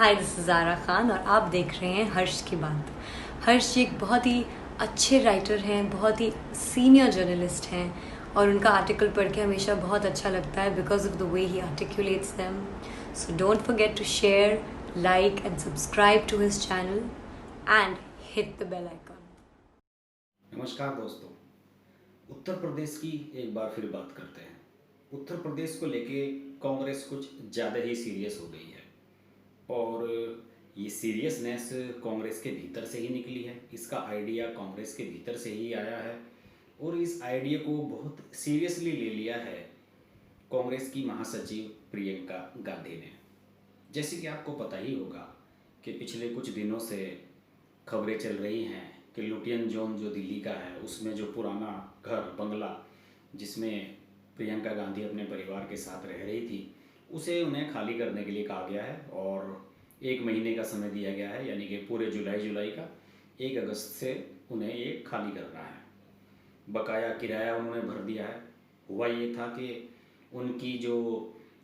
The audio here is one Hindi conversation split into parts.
Hi, this is Zara Khan और आप देख रहे हैं हर्ष की बात। हर्ष जी एक बहुत ही अच्छे राइटर हैं, बहुत ही सीनियर जर्नलिस्ट हैं और उनका आर्टिकल पढ़ के हमेशा बहुत अच्छा लगता है because of the way he articulates them. So don't forget to share, like and subscribe to his channel and hit the bell icon. नमस्कार दोस्तों। उत्तर प्रदेश की एक बार फिर बात करते हैं। उत्तर प्रदेश को लेके कांग्रेस कुछ ज़्यादा ही सीरियस हो गई है और ये सीरियसनेस कांग्रेस के भीतर से ही निकली है। इसका आइडिया कांग्रेस के भीतर से ही आया है और इस आइडिया को बहुत सीरियसली ले लिया है कांग्रेस की महासचिव प्रियंका गांधी ने। जैसे कि आपको पता ही होगा कि पिछले कुछ दिनों से खबरें चल रही हैं कि लुटियन जोन जो दिल्ली का है उसमें जो पुराना घर बंगला जिसमें प्रियंका गांधी अपने परिवार के साथ रह रही थी उसे उन्हें खाली करने के लिए कहा गया है और 1 महीने का समय दिया गया है, यानी कि पूरे जुलाई का 1 अगस्त से उन्हें ये खाली करना है। बकाया किराया उन्होंने भर दिया है। हुआ ये था कि उनकी जो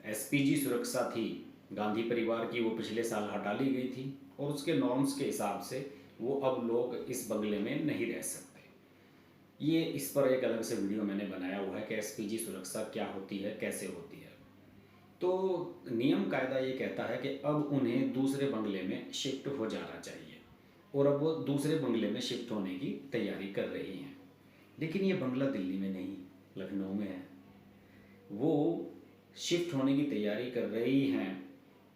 एसपीजी सुरक्षा थी गांधी परिवार की वो पिछले साल हटा ली गई थी और उसके नॉर्म्स के हिसाब से वो अब लोग इस बंगले में नहीं रह सकते। ये इस पर एक अलग से वीडियो मैंने बनाया हुआ है कि एसपीजी सुरक्षा क्या होती है, कैसे होती है। तो नियम कायदा ये कहता है कि अब उन्हें दूसरे बंगले में शिफ्ट हो जाना चाहिए और अब वो दूसरे बंगले में शिफ्ट होने की तैयारी कर रही हैं। लेकिन ये बंगला दिल्ली में नहीं, लखनऊ में है। वो शिफ्ट होने की तैयारी कर रही हैं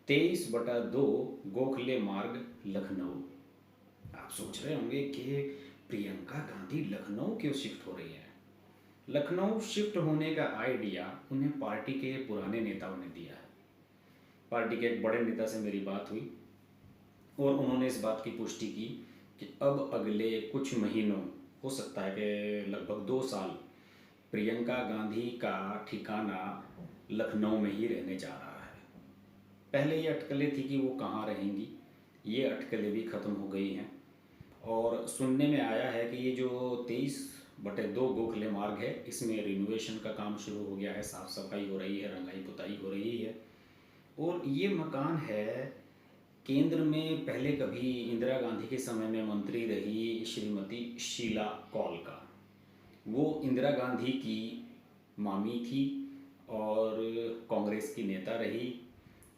23/2 गोखले मार्ग, लखनऊ। आप सोच रहे होंगे कि प्रियंका गांधी लखनऊ क्यों शिफ्ट हो रही है। लखनऊ शिफ्ट होने का आइडिया उन्हें पार्टी के पुराने नेताओं ने दिया है। पार्टी के एक बड़े नेता से मेरी बात हुई और उन्होंने इस बात की पुष्टि की कि अब अगले कुछ महीनों, हो सकता है कि लगभग 2 साल, प्रियंका गांधी का ठिकाना लखनऊ में ही रहने जा रहा है। पहले ये अटकलें थी कि वो कहाँ रहेंगी, ये अटकलें भी ख़त्म हो गई हैं और सुनने में आया है कि ये जो 23/2 गोखले मार्ग है इसमें रिनोवेशन का काम शुरू हो गया है, साफ़ सफाई हो रही है, रंगाई पुताई हो रही है। और ये मकान है केंद्र में पहले कभी इंदिरा गांधी के समय में मंत्री रही श्रीमती शीला कौल का। वो इंदिरा गांधी की मामी थी और कांग्रेस की नेता रही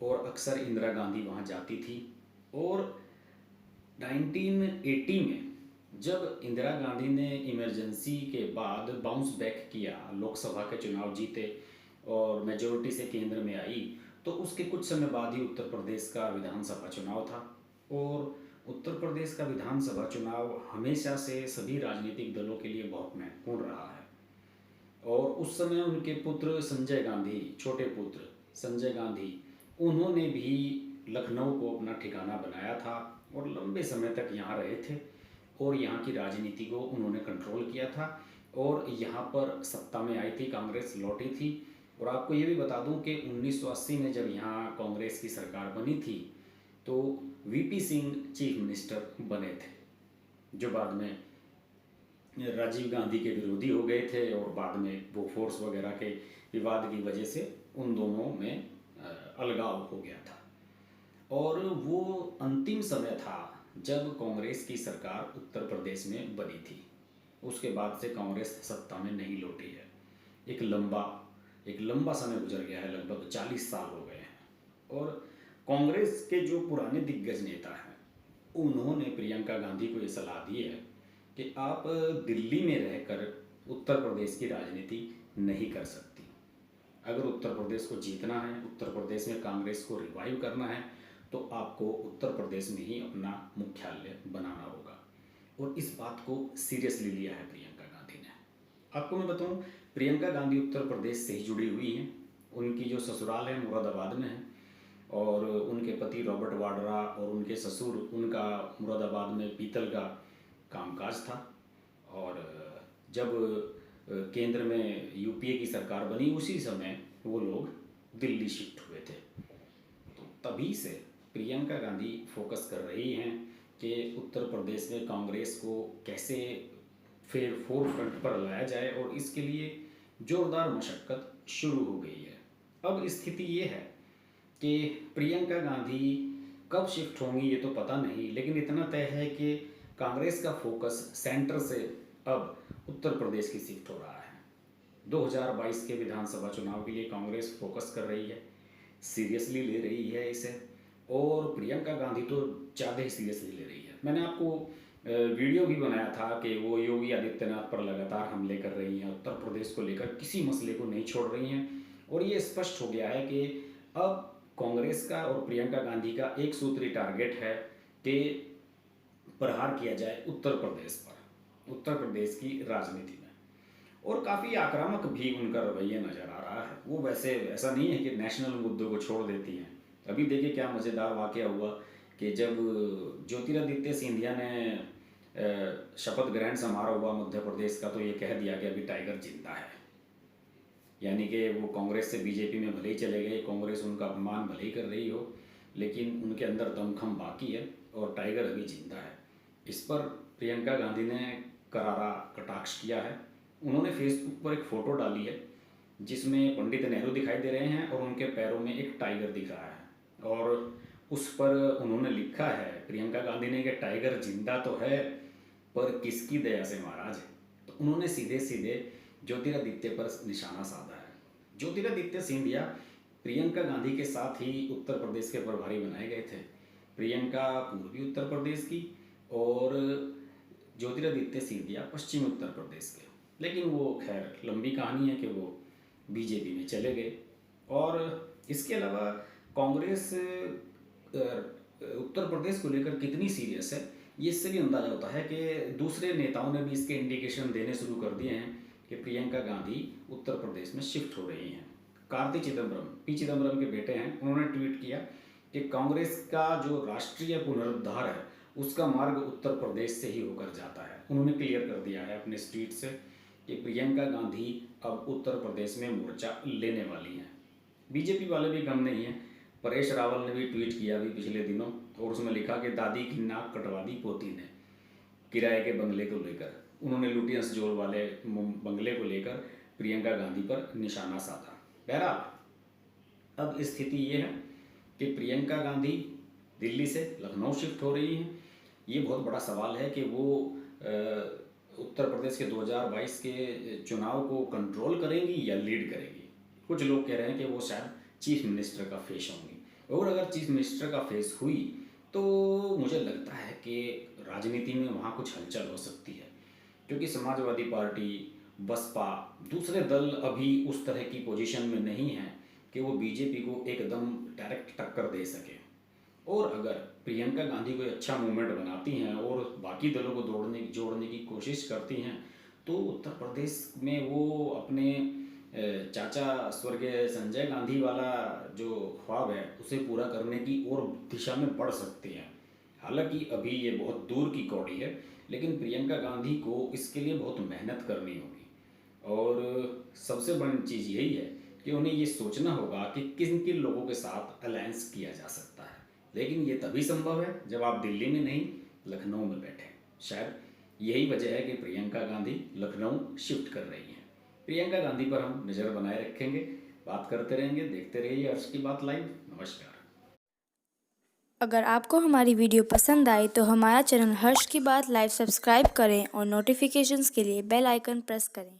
और अक्सर इंदिरा गांधी वहाँ जाती थी। और 1980 में जब इंदिरा गांधी ने इमरजेंसी के बाद बाउंस बैक किया, लोकसभा के चुनाव जीते और मेजोरिटी से केंद्र में आई, तो उसके कुछ समय बाद ही उत्तर प्रदेश का विधानसभा चुनाव था। और उत्तर प्रदेश का विधानसभा चुनाव हमेशा से सभी राजनीतिक दलों के लिए बहुत महत्वपूर्ण रहा है। और उस समय उनके पुत्र संजय गांधी, छोटे पुत्र संजय गांधी, उन्होंने भी लखनऊ को अपना ठिकाना बनाया था और लंबे समय तक यहाँ रहे थे और यहाँ की राजनीति को उन्होंने कंट्रोल किया था और यहाँ पर सत्ता में आई थी, कांग्रेस लौटी थी। और आपको ये भी बता दूं कि 1980 में जब यहाँ कांग्रेस की सरकार बनी थी तो वीपी सिंह चीफ मिनिस्टर बने थे, जो बाद में राजीव गांधी के विरोधी हो गए थे और बाद में वो फोर्स वगैरह के विवाद की वजह से उन दोनों में अलगाव हो गया था। और वो अंतिम समय था जब कांग्रेस की सरकार उत्तर प्रदेश में बनी थी। उसके बाद से कांग्रेस सत्ता में नहीं लौटी है। एक लंबा समय गुजर गया है, लगभग 40 साल हो गए हैं। और कांग्रेस के जो पुराने दिग्गज नेता हैं उन्होंने प्रियंका गांधी को ये सलाह दी है कि आप दिल्ली में रहकर उत्तर प्रदेश की राजनीति नहीं कर सकती। अगर उत्तर प्रदेश को जीतना है, उत्तर प्रदेश में कांग्रेस को रिवाइव करना है, तो आपको उत्तर प्रदेश में ही अपना मुख्यालय बनाना होगा। और इस बात को सीरियसली लिया है प्रियंका गांधी ने। आपको मैं बताऊं, प्रियंका गांधी उत्तर प्रदेश से ही जुड़ी हुई हैं। उनकी जो ससुराल है मुरादाबाद में है और उनके पति रॉबर्ट वाड्रा और उनके ससुर, उनका मुरादाबाद में पीतल का कामकाज था। और जब केंद्र में यूपीए की सरकार बनी उसी समय वो लोग दिल्ली शिफ्ट हुए थे। तो तभी से प्रियंका गांधी फोकस कर रही हैं कि उत्तर प्रदेश में कांग्रेस को कैसे फिर फोर फ्रंट पर लाया जाए और इसके लिए जोरदार मशक्क़त शुरू हो गई है। अब स्थिति ये है कि प्रियंका गांधी कब शिफ्ट होंगी ये तो पता नहीं, लेकिन इतना तय है कि कांग्रेस का फोकस सेंटर से अब उत्तर प्रदेश की शिफ्ट हो रहा है। 2022 के विधानसभा चुनाव के लिए कांग्रेस फोकस कर रही है, सीरियसली ले रही है इसे, और प्रियंका गांधी तो ज़्यादा ही सीरियसली ले रही है। मैंने आपको वीडियो भी बनाया था कि वो योगी आदित्यनाथ पर लगातार हमले कर रही हैं, उत्तर प्रदेश को लेकर किसी मसले को नहीं छोड़ रही हैं, और ये स्पष्ट हो गया है कि अब कांग्रेस का और प्रियंका गांधी का एक सूत्री टारगेट है कि प्रहार किया जाए उत्तर प्रदेश पर, उत्तर प्रदेश की राजनीति में। और काफ़ी आक्रामक भी उनका रवैया नज़र आ रहा है। वो वैसे ऐसा नहीं है कि नेशनल मुद्दों को छोड़ देती हैं। अभी देखिए क्या मज़ेदार वाक़या हुआ कि जब ज्योतिरादित्य सिंधिया ने शपथ ग्रहण समारोह हुआ मध्य प्रदेश का, तो ये कह दिया कि अभी टाइगर जिंदा है। यानी कि वो कांग्रेस से बीजेपी में भले ही चले गए, कांग्रेस उनका अपमान भले ही कर रही हो, लेकिन उनके अंदर दमखम बाकी है और टाइगर अभी जिंदा है। इस पर प्रियंका गांधी ने करारा कटाक्ष किया है। उन्होंने फेसबुक पर एक फ़ोटो डाली है जिसमें पंडित नेहरू दिखाई दे रहे हैं और उनके पैरों में एक टाइगर दिख रहा है, और उस पर उन्होंने लिखा है प्रियंका गांधी ने कि टाइगर जिंदा तो है पर किसकी दया से महाराज। तो उन्होंने सीधे सीधे ज्योतिरादित्य पर निशाना साधा है। ज्योतिरादित्य सिंधिया प्रियंका गांधी के साथ ही उत्तर प्रदेश के प्रभारी बनाए गए थे। प्रियंका पूर्वी उत्तर प्रदेश की और ज्योतिरादित्य सिंधिया पश्चिमी उत्तर प्रदेश के, लेकिन वो खैर लंबी कहानी है कि वो बीजेपी में चले गए। और इसके अलावा कांग्रेस उत्तर प्रदेश को लेकर कितनी सीरियस है ये इससे भी अंदाजा होता है कि दूसरे नेताओं ने भी इसके इंडिकेशन देने शुरू कर दिए हैं कि प्रियंका गांधी उत्तर प्रदेश में शिफ्ट हो रही हैं। कार्ति चिदम्बरम, पी चिदम्बरम के बेटे हैं, उन्होंने ट्वीट किया कि कांग्रेस का जो राष्ट्रीय पुनरुद्धार है उसका मार्ग उत्तर प्रदेश से ही होकर जाता है। उन्होंने क्लियर कर दिया है अपने ट्वीट से कि प्रियंका गांधी अब उत्तर प्रदेश में मोर्चा लेने वाली हैं। बीजेपी वाले भी कम नहीं हैं। परेश रावल ने भी ट्वीट किया अभी पिछले दिनों, और उसमें लिखा कि दादी की नाक कटवा दी पोती ने, किराए के बंगले को लेकर। उन्होंने लुटियंस जोर वाले बंगले को लेकर प्रियंका गांधी पर निशाना साधा। बहरहाल अब स्थिति ये है कि प्रियंका गांधी दिल्ली से लखनऊ शिफ्ट हो रही हैं। ये बहुत बड़ा सवाल है कि वो उत्तर प्रदेश के 2022 के चुनाव को कंट्रोल करेंगी या लीड करेंगी। कुछ लोग कह रहे हैं कि वो शायद चीफ मिनिस्टर का फेस होंगी, और अगर चीफ मिनिस्टर का फेस हुई तो मुझे लगता है कि राजनीति में वहाँ कुछ हलचल हो सकती है, क्योंकि समाजवादी पार्टी, बसपा, दूसरे दल अभी उस तरह की पोजीशन में नहीं हैं कि वो बीजेपी को एकदम डायरेक्ट टक्कर दे सके। और अगर प्रियंका गांधी कोई अच्छा मूवमेंट बनाती हैं और बाकी दलों को जोड़ने की कोशिश करती हैं, तो उत्तर प्रदेश में वो अपने चाचा स्वर्गीय संजय गांधी वाला जो ख्वाब है उसे पूरा करने की और दिशा में बढ़ सकती हैं। हालांकि अभी ये बहुत दूर की कौड़ी है, लेकिन प्रियंका गांधी को इसके लिए बहुत मेहनत करनी होगी। और सबसे बड़ी चीज़ यही है कि उन्हें ये सोचना होगा कि किन किन लोगों के साथ अलायंस किया जा सकता है, लेकिन ये तभी संभव है जब आप दिल्ली में नहीं लखनऊ में बैठे। शायद यही वजह है कि प्रियंका गांधी लखनऊ शिफ्ट कर रही हैं। प्रियंका गांधी पर हम नज़र बनाए रखेंगे, बात करते रहेंगे, देखते रहिए हर्ष की बात लाइव। नमस्कार। अगर आपको हमारी वीडियो पसंद आई तो हमारा चैनल हर्ष की बात लाइव सब्सक्राइब करें और नोटिफिकेशंस के लिए बेल आइकन प्रेस करें।